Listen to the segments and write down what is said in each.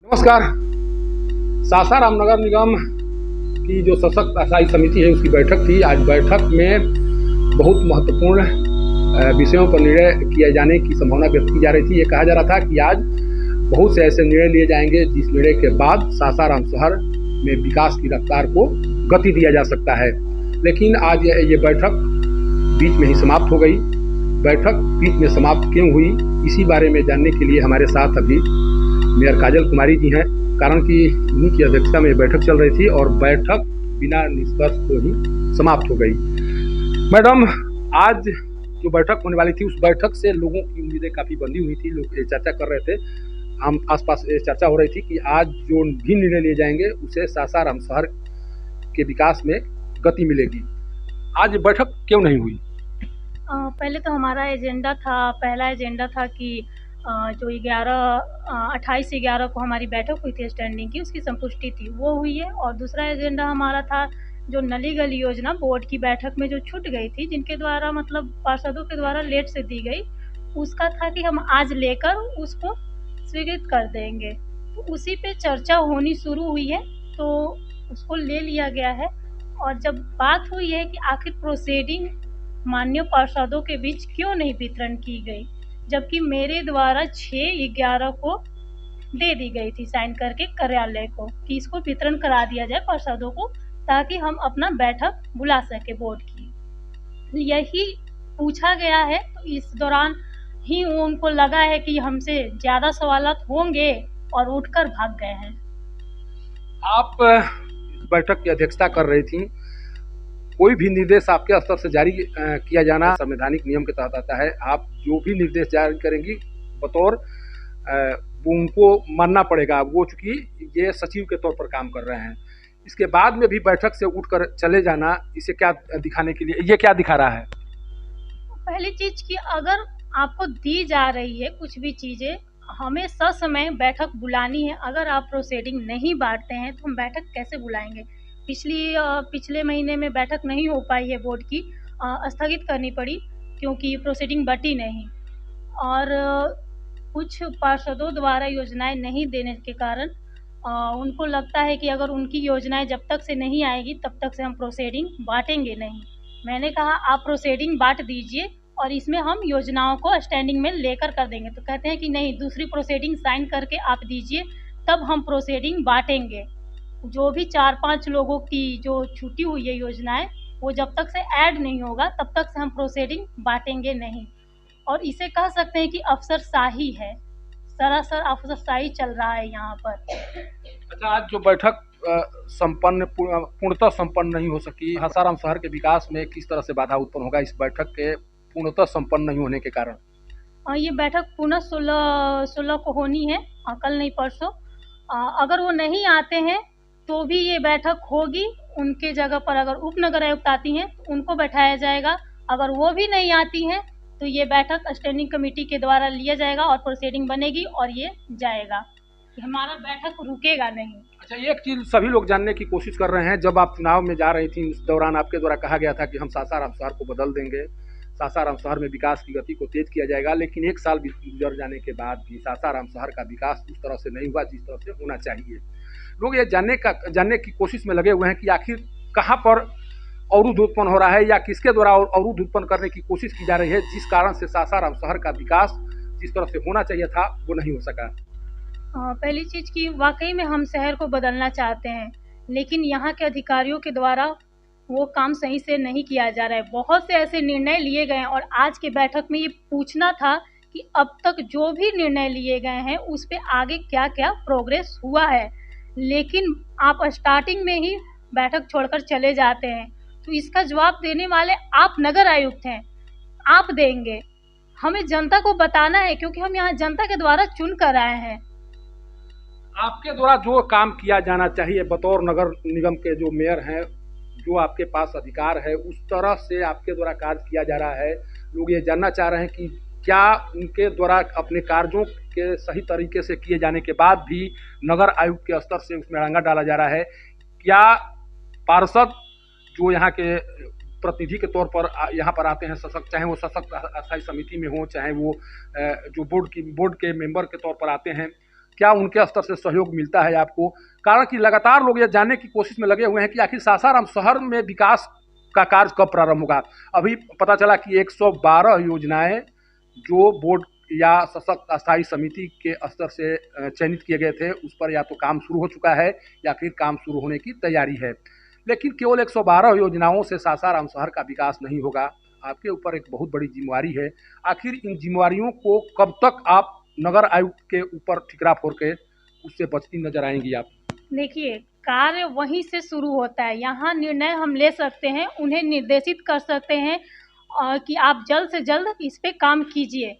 नमस्कार। सासाराम नगर निगम की जो सशक्त अस्थायी समिति है उसकी बैठक थी। आज बैठक में बहुत महत्वपूर्ण विषयों पर निर्णय किए जाने की संभावना व्यक्त की जा रही थी। ये कहा जा रहा था कि आज बहुत से ऐसे निर्णय लिए जाएंगे जिस निर्णय के बाद सासाराम शहर में विकास की रफ्तार को गति दिया जा सकता है। लेकिन आज ये बैठक बीच में ही समाप्त हो गई। बैठक बीच में समाप्त क्यों हुई, इसी बारे में जानने के लिए हमारे साथ अभी मेयर काजल कुमारी जी हैं। कारण कि उन्हीं की अध्यक्षता में बैठक चल रही थी और बैठक बिना निष्कर्ष को ही समाप्त हो गई। मैडम, आज जो बैठक होने वाली थी उस बैठक से लोगों की उम्मीदें काफ़ी बंधी हुई थी। लोग चर्चा कर रहे थे, हम आसपास चर्चा हो रही थी कि आज जो भी निर्णय लिए जाएंगे उसे सासाराम शहर के विकास में गति मिलेगी। आज बैठक क्यों नहीं हुई? पहले तो हमारा पहला एजेंडा था कि जो 28/11 को हमारी बैठक हुई थी स्टैंडिंग की, उसकी संपुष्टि थी, वो हुई है। और दूसरा एजेंडा हमारा था जो नली गली योजना बोर्ड की बैठक में जो छूट गई थी, जिनके द्वारा मतलब पार्षदों के द्वारा लेट से दी गई, उसका था कि हम आज लेकर उसको स्वीकृत कर देंगे। तो उसी पे चर्चा होनी शुरू हुई है, तो उसको ले लिया गया है। और जब बात हुई है कि आखिर प्रोसीडिंग माननीय पार्षदों के बीच क्यों नहीं वितरण की गई, जबकि मेरे द्वारा 6/11 को दे दी गई थी साइन करके कार्यालय को कि इसको वितरण करा दिया जाए पार्षदों को, ताकि हम अपना बैठक बुला सके बोर्ड की। यही पूछा गया है, तो इस दौरान ही उनको लगा है कि हमसे ज़्यादा सवालात होंगे और उठकर भाग गए हैं। आप बैठक की अध्यक्षता कर रही थी। कोई भी निर्देश आपके स्तर से जारी किया जाना संवैधानिक नियम के तहत आता है। आप जो भी निर्देश जारी करेंगी बतौर वो उनको मानना पड़ेगा। वो चूंकि ये सचिव के तौर पर काम कर रहे हैं, इसके बाद में भी बैठक से उठकर चले जाना, इसे क्या दिखाने के लिए, ये क्या दिखा रहा है? पहली चीज कि अगर आपको दी जा रही है कुछ भी चीजें, हमें ससमय बैठक बुलानी है। अगर आप प्रोसीडिंग नहीं बांटते हैं तो हम बैठक कैसे बुलाएंगे? पिछले महीने में बैठक नहीं हो पाई है बोर्ड की, स्थगित करनी पड़ी क्योंकि प्रोसीडिंग बटी नहीं। और कुछ पार्षदों द्वारा योजनाएं नहीं देने के कारण उनको लगता है कि अगर उनकी योजनाएं जब तक से नहीं आएगी तब तक से हम प्रोसीडिंग बांटेंगे नहीं। मैंने कहा आप प्रोसीडिंग बांट दीजिए और इसमें हम योजनाओं को स्टैंडिंग में लेकर कर देंगे। तो कहते हैं कि नहीं, दूसरी प्रोसीडिंग साइन करके आप दीजिए, तब हम प्रोसीडिंग बांटेंगे। जो भी 4-5 लोगों की जो छूटी हुई है योजनाएं, वो जब तक से ऐड नहीं होगा तब तक से हम प्रोसीडिंग बांटेंगे नहीं। और इसे कह सकते हैं कि अफसरशाही है, सरासर अफसरशाही चल रहा है यहाँ पर। अच्छा, आज जो बैठक पूर्णतः संपन्न नहीं हो सकी, सासाराम शहर के विकास में किस तरह से बाधा उत्पन्न होगा इस बैठक के पूर्णतः संपन्न नहीं होने के कारण? ये बैठक पुनः 16 को होनी है, कल नहीं परसों। अगर वो नहीं आते हैं तो भी ये बैठक होगी। उनके जगह पर अगर उप नगर आयुक्त आती हैं तो उनको बैठाया जाएगा। अगर वो भी नहीं आती हैं तो ये बैठक स्टैंडिंग कमेटी के द्वारा लिया जाएगा और प्रोसीडिंग बनेगी और ये जाएगा। हमारा बैठक रुकेगा नहीं। अच्छा, एक चीज सभी लोग जानने की कोशिश कर रहे हैं, जब आप चुनाव में जा रही थी उस दौरान आपके द्वारा कहा गया था कि हम सासाराम शहर को बदल देंगे, सासाराम शहर में विकास की गति को तेज किया जाएगा। लेकिन एक साल गुजर जाने के बाद भी सासाराम शहर का विकास उस तरह से नहीं हुआ जिस तरह से होना चाहिए। लोग ये जानने की कोशिश में लगे हुए हैं कि आखिर कहाँ पर अवरुद्ध उत्पन्न हो रहा है या किसके द्वारा अवरुद्ध उत्पन्न करने की कोशिश की जा रही है, जिस कारण से सासाराम शहर का विकास जिस तरह से होना चाहिए था वो नहीं हो सका। पहली चीज़ कि वाकई में हम शहर को बदलना चाहते हैं, लेकिन यहाँ के अधिकारियों के द्वारा वो काम सही से नहीं किया जा रहा है। बहुत से ऐसे निर्णय लिए गए हैं और आज की बैठक में ये पूछना था कि अब तक जो भी निर्णय लिए गए हैं उस पे आगे क्या क्या प्रोग्रेस हुआ है। लेकिन आप स्टार्टिंग में ही बैठक छोड़कर चले जाते हैं, तो इसका जवाब देने वाले आप नगर आयुक्त हैं, आप देंगे। हमें जनता को बताना है क्योंकि हम यहाँ जनता के द्वारा चुन कर आए हैं। आपके द्वारा जो काम किया जाना चाहिए बतौर नगर निगम के जो मेयर हैं, जो आपके पास अधिकार है, उस तरह से आपके द्वारा कार्य किया जा रहा है। लोग ये जानना चाह रहे हैं कि क्या उनके द्वारा अपने कार्यों के सही तरीके से किए जाने के बाद भी नगर आयुक्त के स्तर से उसमें अड़ंगा डाला जा रहा है? क्या पार्षद जो यहाँ के प्रतिनिधि के तौर पर यहाँ पर आते हैं, सशक्त, चाहे वो सशक्त अस्थायी समिति में हो, चाहे वो जो बोर्ड के मेंबर के तौर पर आते हैं, क्या उनके स्तर से सहयोग मिलता है आपको? कारण कि लगातार लोग ये जानने की कोशिश में लगे हुए हैं कि आखिर सासाराम शहर में विकास का कार्य कब प्रारंभ होगा। अभी पता चला कि 112 योजनाएं जो बोर्ड या सशक्त अस्थायी समिति के स्तर से चयनित किए गए थे, उस पर या तो काम शुरू हो चुका है या फिर काम शुरू होने की तैयारी है। लेकिन केवल 112 योजनाओं से सासाराम शहर का विकास नहीं होगा। आपके ऊपर एक बहुत बड़ी जिम्मेवारी है। आखिर इन जिम्मेवारियों को कब तक आप नगर आयुक्त के ऊपर ठिकरा फोड़ के उससे बचती नजर आएंगी आप? देखिए, कार्य वहीं से शुरू होता है। यहाँ निर्णय हम ले सकते हैं, उन्हें निर्देशित कर सकते हैं कि आप जल्द से जल्द इस पे काम कीजिए।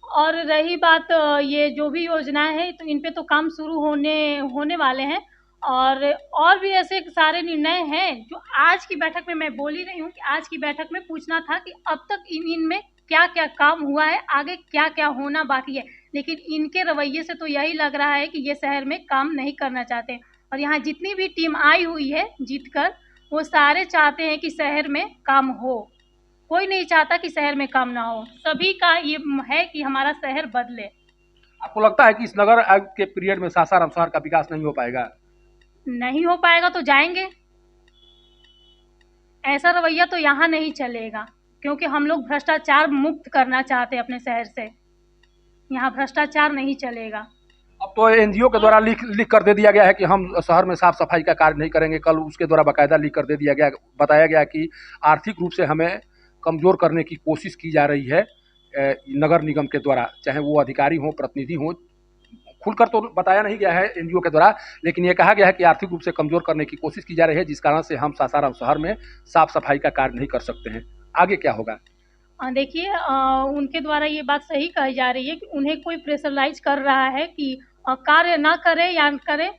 और रही बात ये जो भी योजनाएं हैं, तो इन पे तो काम शुरू होने वाले हैं। और भी ऐसे सारे निर्णय हैं जो आज की बैठक में मैं बोल ही रही हूँ कि आज की बैठक में पूछना था कि अब तक इनमें क्या क्या काम हुआ है, आगे क्या क्या होना बाकी है। लेकिन इनके रवैये से तो यही लग रहा है कि ये शहर में काम नहीं करना चाहते। और यहाँ जितनी भी टीम आई हुई है जीतकर, वो सारे चाहते हैं कि शहर में काम हो। कोई नहीं चाहता कि शहर में काम ना हो। सभी का ये है कि हमारा शहर बदले। आपको लगता है कि इस नगर आयुक्त के पीरियड में सासाराम शहर का विकास नहीं हो पाएगा? नहीं हो पाएगा तो जाएंगे। ऐसा रवैया तो यहाँ नहीं चलेगा, क्योंकि हम लोग भ्रष्टाचार मुक्त करना चाहते हैं अपने शहर से। यहाँ भ्रष्टाचार नहीं चलेगा। अब तो एनजीओ के द्वारा लिख कर दे दिया गया है कि हम शहर में साफ सफाई का कार्य नहीं करेंगे। कल उसके द्वारा बाकायदा लिख कर दे दिया गया, बताया गया कि आर्थिक रूप से हमें कमज़ोर करने की कोशिश की जा रही है नगर निगम के द्वारा, चाहे वो अधिकारी हों, प्रतिनिधि हों। खुलकर तो बताया नहीं गया है एनजीओ के द्वारा, लेकिन ये कहा गया है कि आर्थिक रूप से कमज़ोर करने की कोशिश की जा रही है, जिस कारण से हम सासाराम शहर में साफ सफाई का कार्य नहीं कर सकते हैं। आगे क्या होगा? देखिए, उनके द्वारा ये बात सही कही जा रही है कि उन्हें कोई प्रेशराइज कर रहा है कि कार्य ना करें या करें।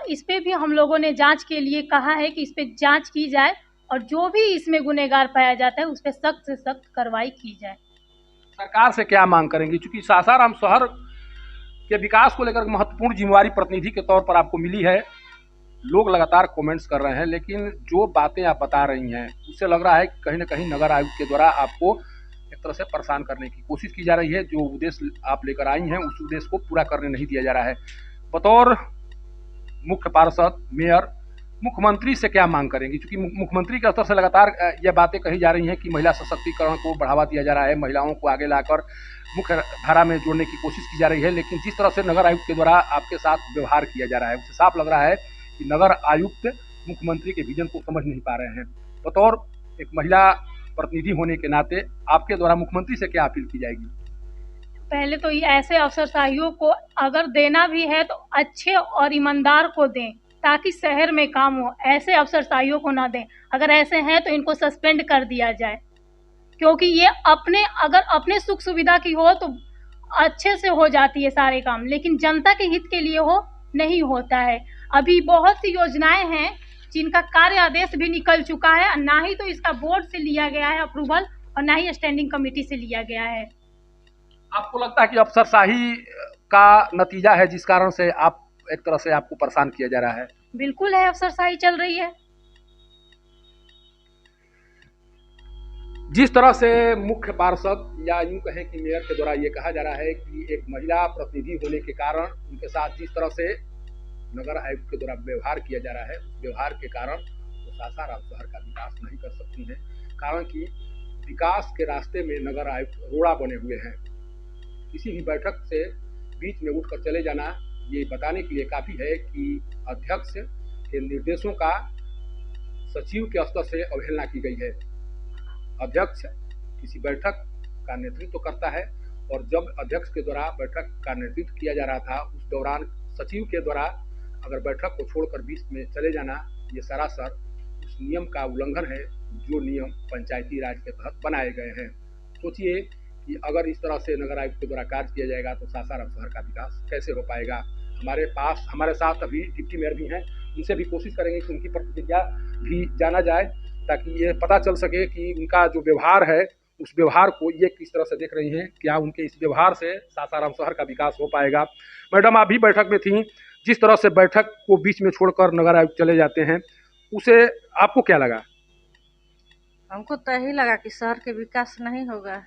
इस पे भी हम लोगों ने जांच के लिए कहा है कि इस पे जांच की जाए और जो भी इसमें गुनहगार पाया जाता है उस पर सख्त से सख्त कार्रवाई की जाए। सरकार से क्या मांग करेंगी? चूंकि सासाराम शहर के विकास को लेकर महत्वपूर्ण जिम्मेवारी प्रतिनिधि के तौर पर आपको मिली है। लोग लगातार कमेंट्स कर रहे हैं, लेकिन जो बातें आप बता रही हैं उससे लग रहा है कि कहीं ना कहीं नगर आयुक्त के द्वारा आपको एक तरह से परेशान करने की कोशिश की जा रही है। जो उद्देश्य आप लेकर आई हैं उस उद्देश्य को पूरा करने नहीं दिया जा रहा है। बतौर मुख्य पार्षद, मेयर, मुख्यमंत्री से क्या मांग करेंगी? क्योंकि मुख्यमंत्री के स्तर से लगातार ये बातें कही जा रही हैं कि महिला सशक्तिकरण को बढ़ावा दिया जा रहा है, महिलाओं को आगे लाकर मुख्य धारा में जोड़ने की कोशिश की जा रही है। लेकिन जिस तरह से नगर आयुक्त के द्वारा आपके साथ व्यवहार किया जा रहा है, उससे साफ लग रहा है कि नगर आयुक्त मुख्यमंत्री के विजन को समझ नहीं पा रहे हैं। बतौर एक महिला प्रतिनिधि होने के नाते आपके द्वारा मुख्यमंत्री से क्या अपील की जाएगी? पहले तो ये ऐसे अफसरशाहियों को अगर देना भी है तो अच्छे और ईमानदार को दें, ताकि शहर में काम हो। ऐसे अफसरशाहियों को ना दें। अगर ऐसे हैं तो इनको सस्पेंड कर दिया जाए, क्योंकि ये अगर अपने सुख सुविधा की हो तो अच्छे से हो जाती है सारे काम, लेकिन जनता के हित के लिए हो नहीं होता है। अभी बहुत सी योजनाएं हैं जिनका कार्य आदेश भी निकल चुका है, ना ही तो इसका बोर्ड से लिया गया है अप्रूवल और ना ही स्टैंडिंग कमेटी से लिया गया है। आपको लगता है कि अफसरशाही का नतीजा है जिस कारण से आप एक तरह से आपको परेशान किया जा रहा है? बिल्कुल है, अफसरशाही चल रही है। जिस तरह से मुख्य पार्षद या यूं कहें कि मेयर के द्वारा ये कहा जा रहा है कि एक महिला प्रतिनिधि होने के कारण उनके साथ जिस तरह से नगर आयुक्त के द्वारा व्यवहार किया जा रहा है, उस व्यवहार के कारण वो सासाराम शहर का विकास नहीं कर सकती हैं। कारण कि विकास के रास्ते में नगर आयुक्त रोड़ा बने हुए हैं। किसी भी बैठक से बीच में उठकर चले जाना ये बताने के लिए काफ़ी है कि अध्यक्ष के निर्देशों का सचिव के स्तर से अवहेलना की गई है। अध्यक्ष किसी बैठक का नेतृत्व करता है और जब अध्यक्ष के द्वारा बैठक का नेतृत्व किया जा रहा था, उस दौरान सचिव के द्वारा अगर बैठक को छोड़कर बीच में चले जाना, ये सरासर उस नियम का उल्लंघन है जो नियम पंचायती राज के तहत बनाए गए हैं। सोचिए कि अगर इस तरह से नगर आयुक्त के द्वारा कार्य किया जाएगा तो सासाराम शहर का विकास कैसे हो पाएगा। हमारे साथ अभी डिप्टी मेयर भी हैं, उनसे भी कोशिश करेंगे कि उनकी प्रतिक्रिया भी जाना जाए, ताकि ये पता चल सके कि उनका जो व्यवहार है उस व्यवहार को ये किस तरह से देख रही हैं। क्या उनके इस व्यवहार से सासाराम शहर का विकास हो पाएगा? मैडम, आप भी बैठक में थी, जिस तरह से बैठक को बीच में छोड़कर नगर आयुक्त चले जाते हैं, उसे आपको क्या लगा? हमको तो यही लगा कि शहर के विकास नहीं होगा।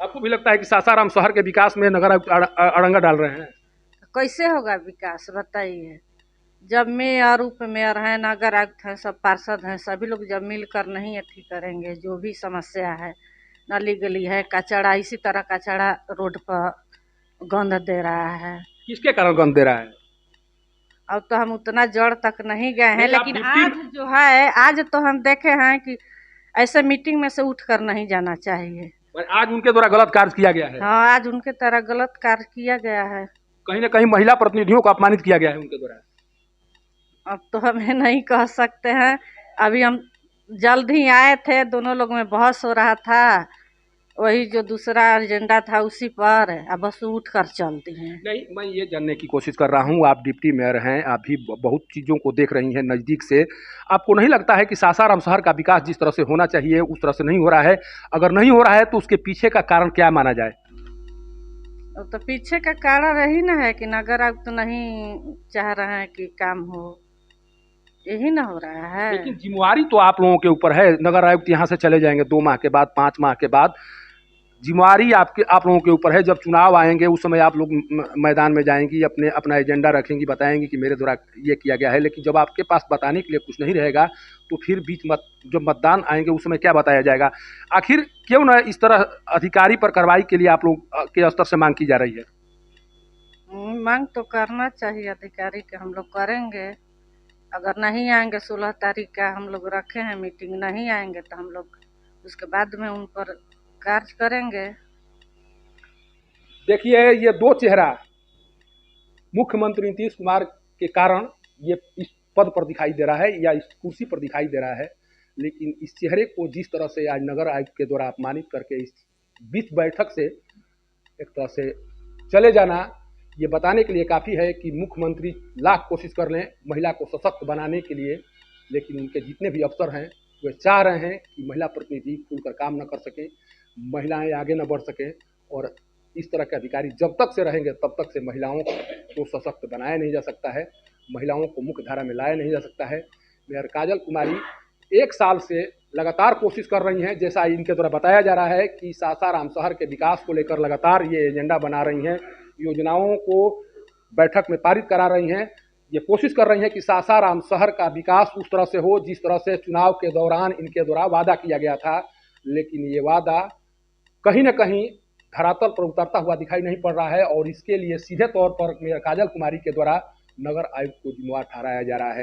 आपको भी लगता है कि सासाराम शहर के विकास में नगर आयुक्त अड़ंगा डाल रहे हैं? कैसे होगा विकास बताइए। जब मेयर उप मेयर हैं, नगर आयुक्त हैं, सब पार्षद हैं, सभी लोग जब मिलकर नहीं अथी करेंगे, जो भी समस्या है, नाली गली है, कचरा इसी तरह कचरा रोड पर गंद दे रहा है। किसके कारण गंद दे रहा है? अब तो हम उतना जड़ तक नहीं गए हैं, नहीं, आप लेकिन डिप्टी- आज जो है, आज तो हम देखे हैं कि ऐसे मीटिंग में से उठकर नहीं जाना चाहिए। पर आज उनके द्वारा गलत कार्य किया गया है। हाँ, आज उनके तरह गलत कार्य किया गया है। कहीं ना कहीं महिला प्रतिनिधियों को अपमानित किया गया है उनके द्वारा। अब तो हमें नहीं कह सकते हैं। अभी हम जल्द ही आए थे, दोनों लोग में बहस हो रहा था, वही जो दूसरा एजेंडा था उसी पर, अब बस उठ कर चलती हैं। नहीं, मैं ये जानने की कोशिश कर रहा हूँ, आप डिप्टी मेयर हैं, आप भी बहुत चीज़ों को देख रही हैं नज़दीक से। आपको नहीं लगता है कि सासाराम शहर का विकास जिस तरह से होना चाहिए उस तरह से नहीं हो रहा है? अगर नहीं हो रहा है तो उसके पीछे का कारण क्या माना जाए? अब तो पीछे का कारण यही ना है कि नगर आयुक्त नहीं चाह रहे हैं कि काम हो, यही ना हो रहा है। लेकिन जिम्मेवारी तो आप लोगों के ऊपर है। नगर आयुक्त यहाँ से चले जाएंगे 2 माह के बाद, 5 माह के बाद, जिम्मेवारी आप लोगों के ऊपर है। जब चुनाव आएंगे उस समय आप लोग मैदान में जाएंगी, अपना एजेंडा रखेंगी, बताएंगी कि मेरे द्वारा ये किया गया है। लेकिन जब आपके पास बताने के लिए कुछ नहीं रहेगा तो फिर जब मतदान आएंगे उस समय क्या बताया जाएगा? आखिर क्यों न इस तरह अधिकारी पर कार्रवाई के लिए आप लोग के स्तर से मांग की जा रही है? मांग तो करना चाहिए अधिकारी के, हम लोग करेंगे। अगर नहीं आएंगे 16 तारीख का हम लोग रखे हैं मीटिंग, नहीं आएंगे तो हम लोग उसके बाद में उन पर कार्य करेंगे। देखिए, ये 2 चेहरा मुख्यमंत्री नीतीश कुमार के कारण ये इस पद पर दिखाई दे रहा है या इस कुर्सी पर दिखाई दे रहा है। लेकिन इस चेहरे को जिस तरह से आज नगर आयुक्त के द्वारा अपमानित करके इस बीच बैठक से एक तरह से चले जाना, ये बताने के लिए काफ़ी है कि मुख्यमंत्री लाख कोशिश कर लें महिला को सशक्त बनाने के लिए, लेकिन उनके जितने भी अफसर हैं वे चाह रहे हैं कि महिला प्रतिनिधि खुलकर काम न कर सकें, महिलाएं आगे न बढ़ सकें। और इस तरह के अधिकारी जब तक से रहेंगे तब तक से महिलाओं को सशक्त बनाया नहीं जा सकता है, महिलाओं को मुख्य धारा में लाया नहीं जा सकता है। मेयर काजल कुमारी 1 साल से लगातार कोशिश कर रही हैं, जैसा इनके द्वारा बताया जा रहा है कि सासाराम शहर के विकास को लेकर लगातार ये एजेंडा बना रही हैं, योजनाओं को बैठक में पारित करा रही हैं। ये कोशिश कर रही हैं कि सासाराम शहर का विकास उस तरह से हो जिस तरह से चुनाव के दौरान इनके द्वारा वादा किया गया था। लेकिन ये वादा कहीं न कहीं धरातल पर उतरता हुआ दिखाई नहीं पड़ रहा है और इसके लिए सीधे तौर पर मेयर काजल कुमारी के द्वारा नगर आयुक्त को जिम्मेवार ठहराया जा रहा है।